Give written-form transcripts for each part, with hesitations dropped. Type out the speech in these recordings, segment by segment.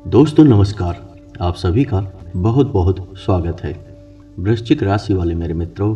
दोस्तों नमस्कार। आप सभी का बहुत बहुत स्वागत है। वृश्चिक राशि वाले मेरे मित्रों,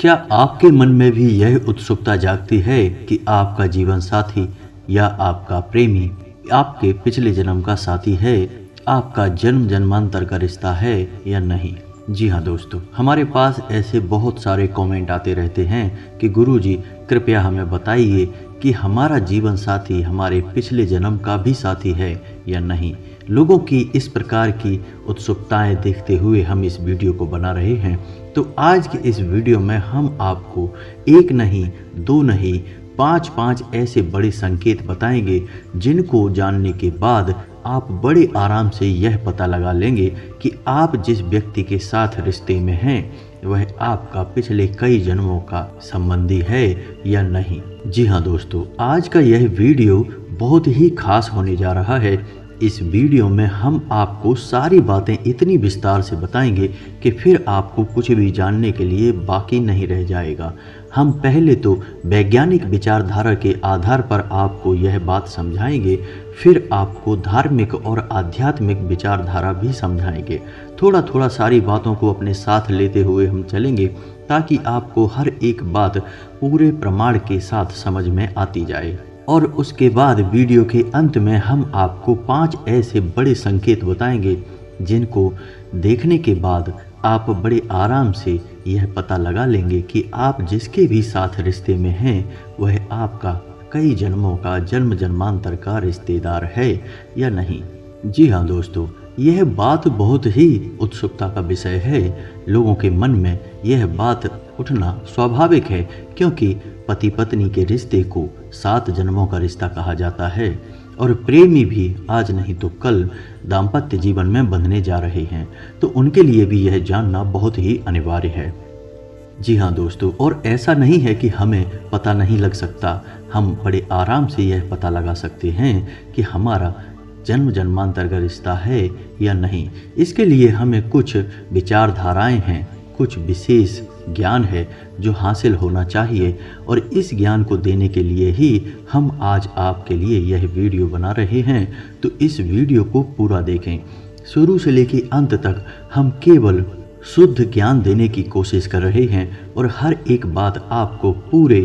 क्या आपके मन में भी यह उत्सुकता जागती है कि आपका जीवन साथी या आपका प्रेमी आपके पिछले जन्म का साथी है, आपका जन्म जन्मांतर का रिश्ता है या नहीं? जी हाँ दोस्तों, हमारे पास ऐसे बहुत सारे कमेंट आते रहते हैं कि गुरुजी कृपया हमें बताइए कि हमारा जीवन साथी हमारे पिछले जन्म का भी साथी है या नहीं। लोगों की इस प्रकार की उत्सुकताएं देखते हुए हम इस वीडियो को बना रहे हैं। तो आज के इस वीडियो में हम आपको एक नहीं, दो नहीं, पांच ऐसे बड़े संकेत बताएंगे जिनको जानने के बाद आप बड़े आराम से यह पता लगा लेंगे कि आप जिस व्यक्ति के साथ रिश्ते में हैं वह आपका पिछले कई जन्मों का संबंधी है या नहीं। जी हाँ दोस्तों, आज का यह वीडियो बहुत ही खास होने जा रहा है। इस वीडियो में हम आपको सारी बातें इतनी विस्तार से बताएंगे कि फिर आपको कुछ भी जानने के लिए बाकी नहीं रह जाएगा। हम पहले तो वैज्ञानिक विचारधारा के आधार पर आपको यह बात समझाएंगे, फिर आपको धार्मिक और आध्यात्मिक विचारधारा भी समझाएंगे। थोड़ा थोड़ा सारी बातों को अपने साथ लेते हुए हम चलेंगे ताकि आपको हर एक बात पूरे प्रमाण के साथ समझ में आती जाए। और उसके बाद वीडियो के अंत में हम आपको 5 ऐसे बड़े संकेत बताएंगे जिनको देखने के बाद आप बड़े आराम से यह पता लगा लेंगे कि आप जिसके भी साथ रिश्ते में हैं वह आपका कई जन्मों का जन्म जन्मांतर का रिश्तेदार है या नहीं। जी हाँ दोस्तों, यह बात बहुत ही उत्सुकता का विषय है। लोगों के मन में यह बात उठना स्वाभाविक है क्योंकि पति पत्नी के रिश्ते को 7 जन्मों का रिश्ता कहा जाता है और प्रेमी भी आज नहीं तो कल दाम्पत्य जीवन में बंधने जा रहे हैं, तो उनके लिए भी यह जानना बहुत ही अनिवार्य है। जी हाँ दोस्तों, और ऐसा नहीं है कि हमें पता नहीं लग सकता। हम बड़े आराम से यह पता लगा सकते हैं कि हमारा जन्म जन्मांतर का रिश्ता है या नहीं। इसके लिए हमें कुछ विचारधाराएं हैं, कुछ विशेष ज्ञान है जो हासिल होना चाहिए और इस ज्ञान को देने के लिए ही हम आज आपके लिए यह वीडियो बना रहे हैं। तो इस वीडियो को पूरा देखें, शुरू से लेकर अंत तक हम केवल शुद्ध ज्ञान देने की कोशिश कर रहे हैं और हर एक बात आपको पूरे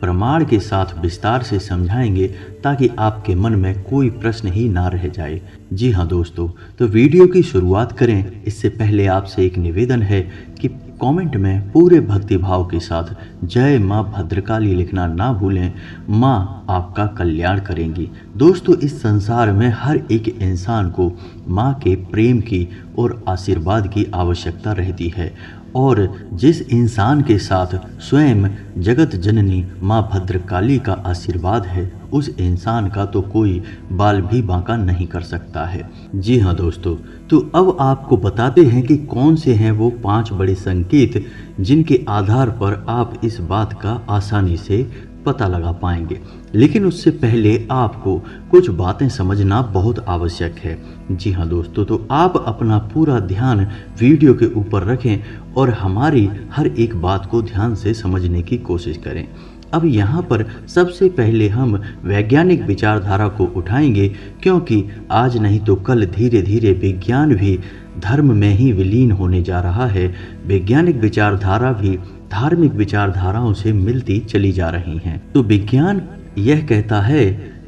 प्रमाण के साथ विस्तार से समझाएंगे ताकि आपके मन में कोई प्रश्न ही ना रह जाए। जी हाँ दोस्तों, तो वीडियो की शुरुआत करें इससे पहले आपसे एक निवेदन है कि कमेंट में पूरे भक्ति भाव के साथ जय माँ भद्रकाली लिखना ना भूलें। माँ आपका कल्याण करेंगी। दोस्तों, इस संसार में हर एक इंसान को माँ के प्रेम की और आशीर्वाद की आवश्यकता रहती है और जिस इंसान के साथ स्वयं जगत जननी माँ भद्रकाली का आशीर्वाद है उस इंसान का तो कोई बाल भी बांका नहीं कर सकता है। जी हाँ दोस्तों, तो अब आपको बताते हैं कि कौन से हैं वो 5 बड़े संकेत जिनके आधार पर आप इस बात का आसानी से पता लगा पाएंगे। लेकिन उससे पहले आपको कुछ बातें समझना बहुत आवश्यक है। जी हाँ दोस्तों, तो आप अपना पूरा ध्यान वीडियो के ऊपर रखें और हमारी हर एक बात को ध्यान से समझने की कोशिश करें। अब यहाँ पर सबसे पहले हम वैज्ञानिक विचारधारा को उठाएंगे क्योंकि आज नहीं तो कल धीरे धीरे विज्ञान भी धर्म में ही विलीन होने जा रहा है। वैज्ञानिक विचारधारा भी धार्मिक विचारधाराओं से मिलती चली जा रही हैं। तो विज्ञान यह कहता है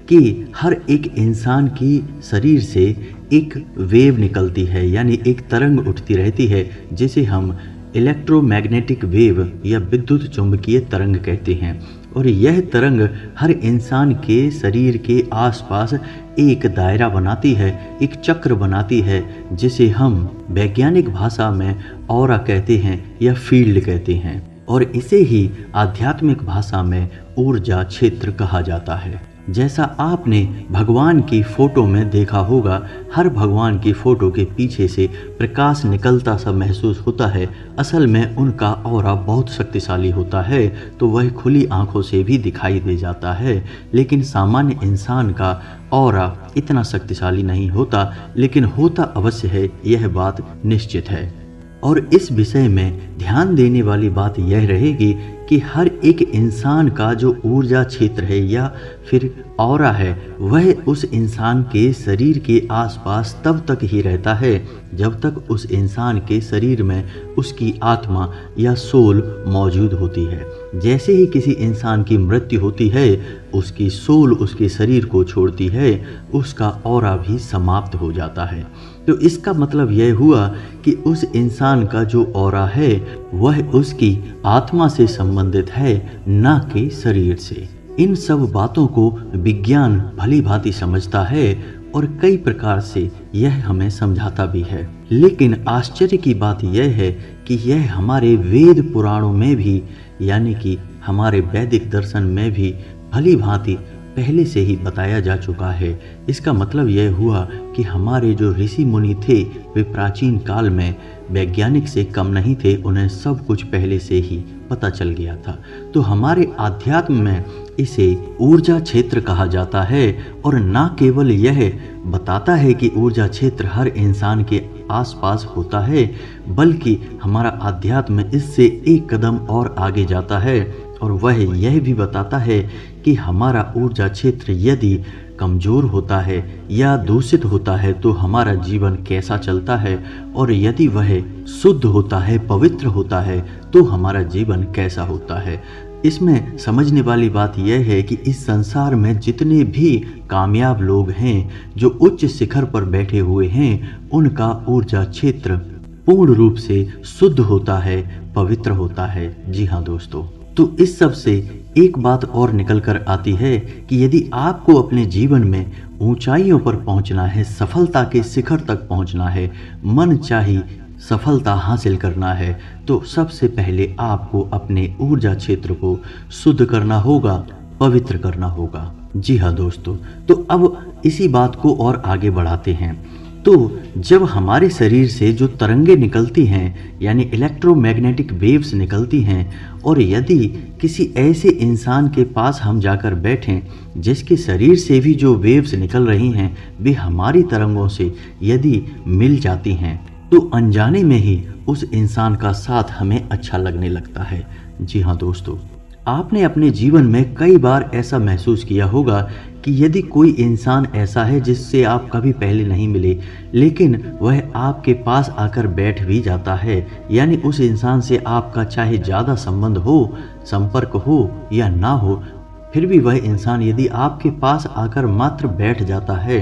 कि हर एक इंसान की शरीर से एक वेव निकलती है, यानी एक तरंग उठती रहती है जिसे हम इलेक्ट्रोमैग्नेटिक वेव या विद्युत चुंबकीय तरंग कहते हैं। और यह तरंग हर इंसान के शरीर के आसपास एक दायरा बनाती है, एक चक्र बनाती है जिसे हम वैज्ञानिक भाषा में ऑरा कहते हैं या फील्ड कहते हैं और इसे ही आध्यात्मिक भाषा में ऊर्जा क्षेत्र कहा जाता है। जैसा आपने भगवान की फोटो में देखा होगा, हर भगवान की फोटो के पीछे से प्रकाश निकलता सा महसूस होता है। असल में उनका ऑरा बहुत शक्तिशाली होता है, तो वह खुली आंखों से भी दिखाई दे जाता है। लेकिन सामान्य इंसान का ऑरा इतना शक्तिशाली नहीं होता, लेकिन होता अवश्य है, यह बात निश्चित है। और इस विषय में ध्यान देने वाली बात यह रहेगी कि हर एक इंसान का जो ऊर्जा क्षेत्र है या फिर ऑरा है, वह उस इंसान के शरीर के आसपास तब तक ही रहता है जब तक उस इंसान के शरीर में उसकी आत्मा या सोल मौजूद होती है। जैसे ही किसी इंसान की मृत्यु होती है, उसकी सोल उसके शरीर को छोड़ती है, उसका ऑरा भी समाप्त हो जाता है। तो इसका मतलब यह हुआ कि उस इंसान का जो ऑरा है वह उसकी आत्मा से संबंधित है, ना कि शरीर से। इन सब बातों को विज्ञान भली भांति समझता है और कई प्रकार से यह हमें समझाता भी है। लेकिन आश्चर्य की बात यह है कि यह हमारे वेद पुराणों में भी, यानी कि हमारे वैदिक दर्शन में भी भली भांति पहले से ही बताया जा चुका है। इसका मतलब यह हुआ कि हमारे जो ऋषि मुनि थे वे प्राचीन काल में वैज्ञानिक से कम नहीं थे, उन्हें सब कुछ पहले से ही पता चल गया था। तो हमारे आध्यात्म में इसे ऊर्जा क्षेत्र कहा जाता है और न केवल यह बताता है कि ऊर्जा क्षेत्र हर इंसान के आसपास होता है, बल्कि हमारा आध्यात्म इससे एक कदम और आगे जाता है और वह यह भी बताता है कि हमारा ऊर्जा क्षेत्र यदि कमज़ोर होता है या दूषित होता है तो हमारा जीवन कैसा चलता है, और यदि वह शुद्ध होता है, पवित्र होता है, तो हमारा जीवन कैसा होता है। इसमें समझने वाली बात यह है कि इस संसार में जितने भी कामयाब लोग हैं, जो उच्च शिखर पर बैठे हुए हैं, उनका ऊर्जा क्षेत्र पूर्ण रूप से शुद्ध होता है, पवित्र होता है। जी हाँ दोस्तों, तो इस सब से एक बात और निकल कर आती है कि यदि आपको अपने जीवन में ऊंचाइयों पर पहुंचना है, सफलता के शिखर तक पहुंचना है, मन चाही सफलता हासिल करना है, तो सबसे पहले आपको अपने ऊर्जा क्षेत्र को शुद्ध करना होगा, पवित्र करना होगा। जी हाँ दोस्तों, तो अब इसी बात को और आगे बढ़ाते हैं। तो जब हमारे शरीर से जो तरंगे निकलती हैं, यानी इलेक्ट्रोमैग्नेटिक वेव्स निकलती हैं, और यदि किसी ऐसे इंसान के पास हम जाकर बैठें जिसके शरीर से भी जो वेव्स निकल रही हैं वे हमारी तरंगों से यदि मिल जाती हैं, तो अनजाने में ही उस इंसान का साथ हमें अच्छा लगने लगता है। जी हाँ दोस्तों, आपने अपने जीवन में कई बार ऐसा महसूस किया होगा कि यदि कोई इंसान ऐसा है जिससे आप कभी पहले नहीं मिले, लेकिन वह आपके पास आकर बैठ भी जाता है, यानी उस इंसान से आपका चाहे ज़्यादा संबंध हो, संपर्क हो या ना हो, फिर भी वह इंसान यदि आपके पास आकर मात्र बैठ जाता है,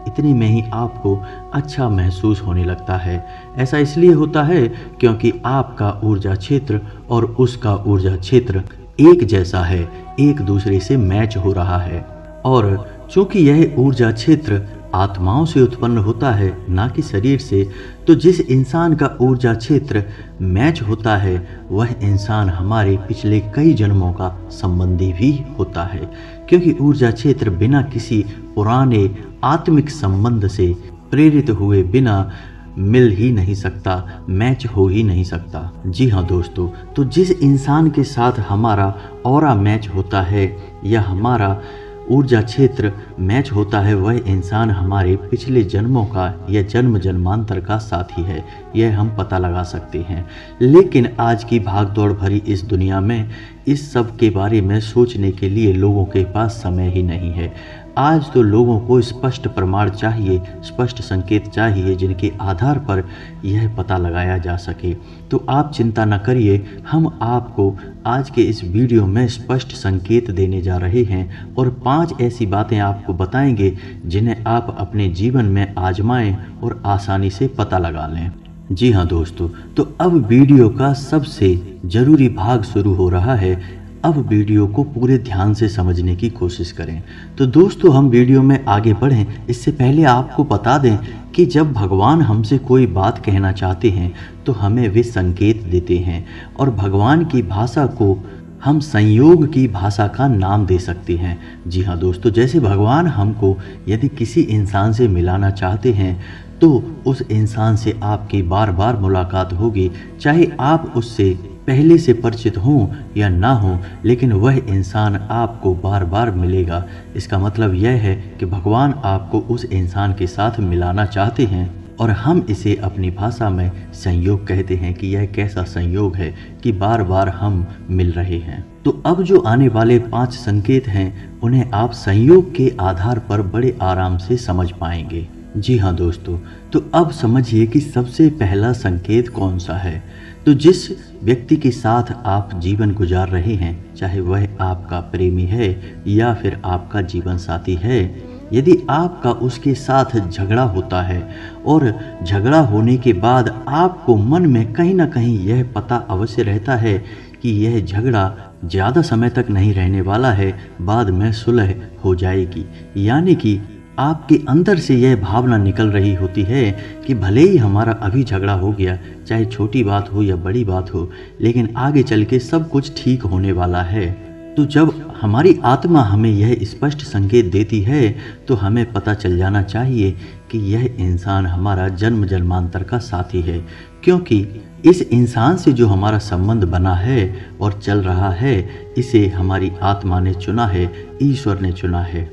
इतने में ही आपको अच्छा महसूस होने लगता है। ऐसा इसलिए होता है क्योंकि आपका ऊर्जा क्षेत्र और उसका ऊर्जा क्षेत्र एक जैसा है, एक दूसरे से मैच हो रहा है। और चूंकि यह ऊर्जा क्षेत्र आत्माओं से उत्पन्न होता है, ना कि शरीर से, तो जिस इंसान का ऊर्जा क्षेत्र मैच होता है वह इंसान हमारे पिछले कई जन्मों का संबंधी भी होता है, क्योंकि ऊर्जा क्षेत्र बिना किसी पुराने आत्मिक संबंध से प्रेरित हुए बिना मिल ही नहीं सकता, मैच हो ही नहीं सकता। जी हाँ दोस्तों, तो जिस इंसान के साथ हमारा ऑरा मैच होता है या हमारा ऊर्जा क्षेत्र मैच होता है, वह इंसान हमारे पिछले जन्मों का या जन्म जन्मांतर का साथी है, यह हम पता लगा सकते हैं। लेकिन आज की भागदौड़ भरी इस दुनिया में इस सब के बारे में सोचने के लिए लोगों के पास समय ही नहीं है। आज तो लोगों को स्पष्ट प्रमाण चाहिए, स्पष्ट संकेत चाहिए जिनके आधार पर यह पता लगाया जा सके। तो आप चिंता न करिए, हम आपको आज के इस वीडियो में स्पष्ट संकेत देने जा रहे हैं और 5 ऐसी बातें आपको बताएंगे जिन्हें आप अपने जीवन में आजमाएं और आसानी से पता लगा लें। जी हाँ दोस्तों, तो अब वीडियो का सबसे ज़रूरी भाग शुरू हो रहा है। अब वीडियो को पूरे ध्यान से समझने की कोशिश करें। तो दोस्तों, हम वीडियो में आगे बढ़ें इससे पहले आपको बता दें कि जब भगवान हमसे कोई बात कहना चाहते हैं तो हमें वे संकेत देते हैं, और भगवान की भाषा को हम संयोग की भाषा का नाम दे सकते हैं। जी हाँ दोस्तों, जैसे भगवान हमको यदि किसी इंसान से मिलाना चाहते हैं तो उस इंसान से आपकी बार बार मुलाकात होगी, चाहे आप उससे पहले से परिचित हों या ना हों, लेकिन वह इंसान आपको बार बार मिलेगा। इसका मतलब यह है कि भगवान आपको उस इंसान के साथ मिलाना चाहते हैं। और हम इसे अपनी भाषा में संयोग कहते हैं कि यह कैसा संयोग है कि बार बार हम मिल रहे हैं। तो अब जो आने वाले 5 संकेत हैं उन्हें आप संयोग के आधार पर बड़े आराम से समझ पाएंगे। जी हाँ दोस्तों, तो अब समझिए कि सबसे पहला संकेत कौन सा है। तो जिस व्यक्ति के साथ आप जीवन गुजार रहे हैं, चाहे वह आपका प्रेमी है या फिर आपका जीवन साथी है, यदि आपका उसके साथ झगड़ा होता है और झगड़ा होने के बाद आपको मन में कहीं ना कहीं यह पता अवश्य रहता है कि यह झगड़ा ज़्यादा समय तक नहीं रहने वाला है, बाद में सुलह हो जाएगी, यानी कि आपके अंदर से यह भावना निकल रही होती है कि भले ही हमारा अभी झगड़ा हो गया, चाहे छोटी बात हो या बड़ी बात हो, लेकिन आगे चल के सब कुछ ठीक होने वाला है। तो जब हमारी आत्मा हमें यह स्पष्ट संकेत देती है तो हमें पता चल जाना चाहिए कि यह इंसान हमारा जन्म जन्मांतर का साथी है, क्योंकि इस इंसान से जो हमारा संबंध बना है और चल रहा है, इसे हमारी आत्मा ने चुना है, ईश्वर ने चुना है।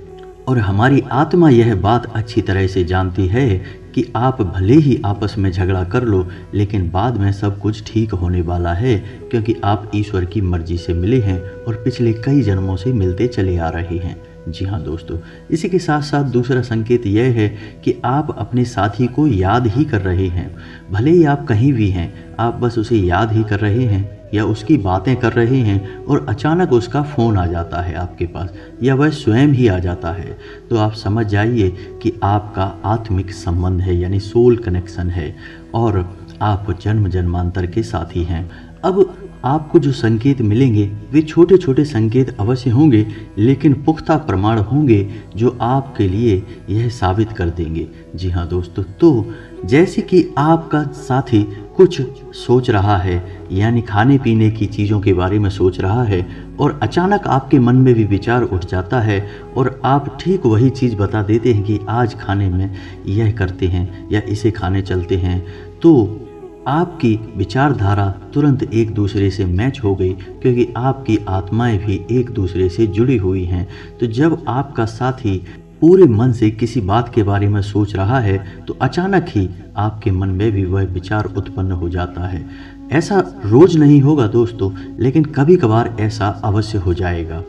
और हमारी आत्मा यह बात अच्छी तरह से जानती है कि आप भले ही आपस में झगड़ा कर लो, लेकिन बाद में सब कुछ ठीक होने वाला है, क्योंकि आप ईश्वर की मर्जी से मिले हैं और पिछले कई जन्मों से मिलते चले आ रहे हैं। जी हाँ दोस्तों, इसी के साथ साथ दूसरा संकेत यह है कि आप अपने साथी को याद ही कर रहे हैं। भले ही आप कहीं भी हैं, आप बस उसे याद ही कर रहे हैं या उसकी बातें कर रहे हैं और अचानक उसका फ़ोन आ जाता है आपके पास, या वह स्वयं ही आ जाता है, तो आप समझ जाइए कि आपका आत्मिक संबंध है, यानी सोल कनेक्शन है और आप जन्म जन्मांतर के साथी हैं। अब आपको जो संकेत मिलेंगे वे छोटे छोटे संकेत अवश्य होंगे, लेकिन पुख्ता प्रमाण होंगे जो आपके लिए यह साबित कर देंगे। जी हाँ दोस्तों, तो जैसे कि आपका साथी कुछ सोच रहा है, यानी खाने पीने की चीज़ों के बारे में सोच रहा है, और अचानक आपके मन में भी विचार उठ जाता है और आप ठीक वही चीज़ बता देते हैं कि आज खाने में यह करते हैं या इसे खाने चलते हैं, तो आपकी विचारधारा तुरंत एक दूसरे से मैच हो गई, क्योंकि आपकी आत्माएं भी एक दूसरे से जुड़ी हुई हैं। तो जब आपका साथी पूरे मन से किसी बात के बारे में सोच रहा है तो अचानक ही आपके मन में भी वह विचार उत्पन्न हो जाता है। ऐसा रोज नहीं होगा दोस्तों, लेकिन कभी कभार ऐसा अवश्य हो जाएगा।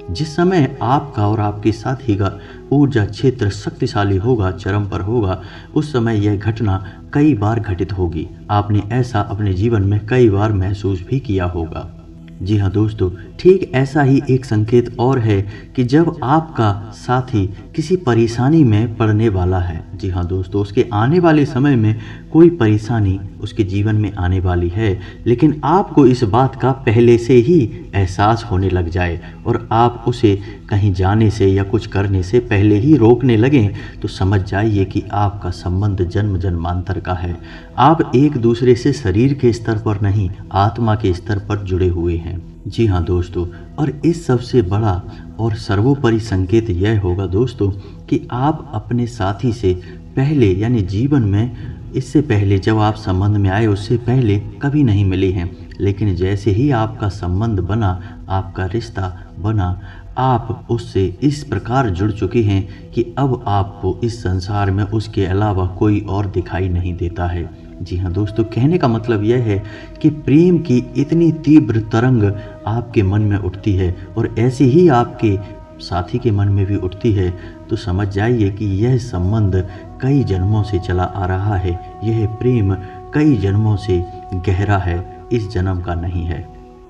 जिस समय आपका और आपके साथी का ऊर्जा क्षेत्र शक्तिशाली होगा, चरम पर होगा, उस समय यह घटना कई बार घटित होगी। आपने ऐसा अपने जीवन में कई बार महसूस भी किया होगा। जी हाँ दोस्तों, ठीक ऐसा ही एक संकेत और है कि जब आपका साथी किसी परेशानी में पड़ने वाला है, जी हाँ दोस्तों, उसके आने वाले समय में कोई परेशानी उसके जीवन में आने वाली है, लेकिन आपको इस बात का पहले से ही एहसास होने लग जाए और आप उसे कहीं जाने से या कुछ करने से पहले ही रोकने लगें, तो समझ जाइए कि आपका संबंध जन्म जन्मांतर का है। आप एक दूसरे से शरीर के स्तर पर नहीं, आत्मा के स्तर पर जुड़े हुए हैं। जी हाँ दोस्तों, और इस सबसे बड़ा और सर्वोपरि संकेत यह होगा दोस्तों कि आप अपने साथी से पहले, यानी जीवन में इससे पहले जब आप संबंध में आए उससे पहले कभी नहीं मिले हैं, लेकिन जैसे ही आपका संबंध बना, आपका रिश्ता बना, आप उससे इस प्रकार जुड़ चुके हैं कि अब आपको इस संसार में उसके अलावा कोई और दिखाई नहीं देता है। जी हाँ दोस्तों, कहने का मतलब यह है कि प्रेम की इतनी तीव्र तरंग आपके मन में उठती है और ऐसे ही आपके साथी के मन में भी उठती है, तो समझ जाइए कि यह संबंध कई जन्मों से चला आ रहा है। यह प्रेम कई जन्मों से गहरा है, इस जन्म का नहीं है।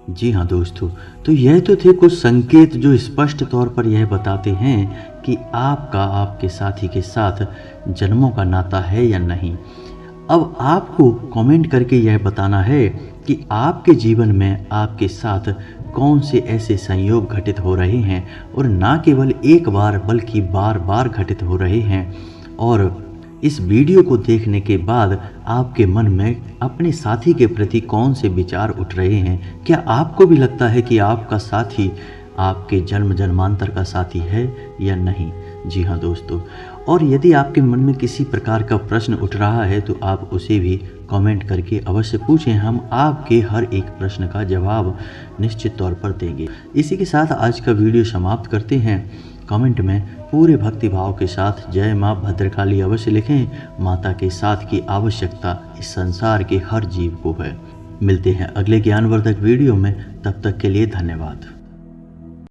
जी हाँ दोस्तों, तो यह तो थे कुछ संकेत जो स्पष्ट तौर पर यह बताते हैं कि आपका आपके साथी के साथ जन्मों का नाता है या नहीं। अब आपको कमेंट करके यह बताना है कि आपके जीवन में आपके साथ कौन से ऐसे संयोग घटित हो रहे हैं, और ना केवल एक बार बल्कि बार बार घटित हो रहे हैं। और इस वीडियो को देखने के बाद आपके मन में अपने साथी के प्रति कौन से विचार उठ रहे हैं। क्या आपको भी लगता है कि आपका साथी आपके जन्म जन्मांतर का साथी है या नहीं। जी हाँ दोस्तों, और यदि आपके मन में किसी प्रकार का प्रश्न उठ रहा है तो आप उसे भी कमेंट करके अवश्य पूछें। हम आपके हर एक प्रश्न का जवाब निश्चित तौर पर देंगे। इसी के साथ आज का वीडियो समाप्त करते हैं। कमेंट में पूरे भक्तिभाव के साथ जय माँ भद्रकाली अवश्य लिखें। माता के साथ की आवश्यकता इस संसार के हर जीव को है। मिलते हैं अगले ज्ञानवर्धक वीडियो में, तब तक के लिए धन्यवाद।